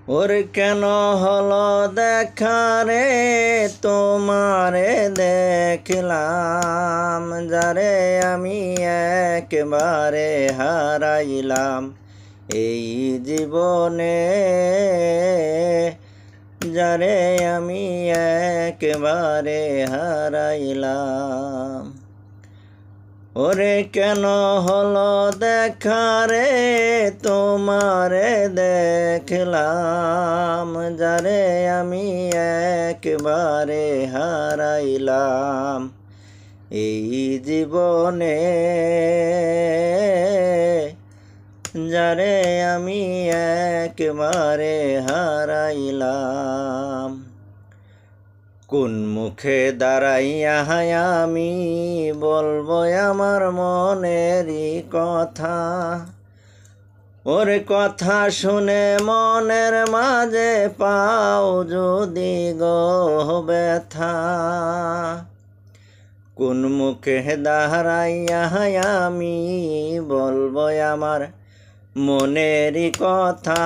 ওর কেন হলো দেখা রে তোমারে দেখলাম, যারে আমি একেবারে হারাইলাম এই জীবনে, যারে আমি একেবারে হারাইলাম। ওরে কেন হলো দেখা রে তোমারে দেখলাম, যারে আমি একেবারে হারাইলাম এই জীবনে, যারে আমি একেবারে হারাইলাম। কোন মুখে দাঁড়াইয়া আমি বলবো আমার মনেরই কথা, ওর কথা শুনে মনের মাঝে পাও যদি গো ব্যথা। কোন মুখে দাঁড়াইয়া আমি বলবো আমার মনেরই কথা,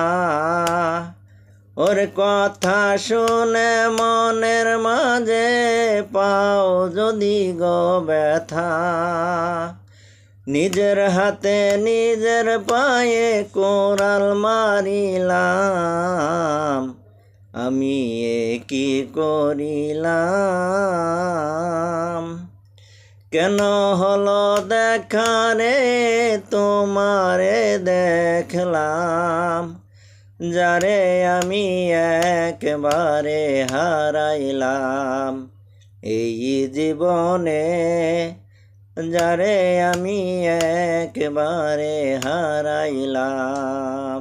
ওর কথা শুনে মনের মাঝে পাও যদি গো ব্যথা। নিজের হাতে নিজের পায়ে কোরাল মারিলাম, আমি কি করিলাম। কেন হলো দেখা রে তোমারে দেখলাম, যারে আমি একেবারে হারাইলাম এই জীবনে, যারে আমি একেবারে হারাইলাম।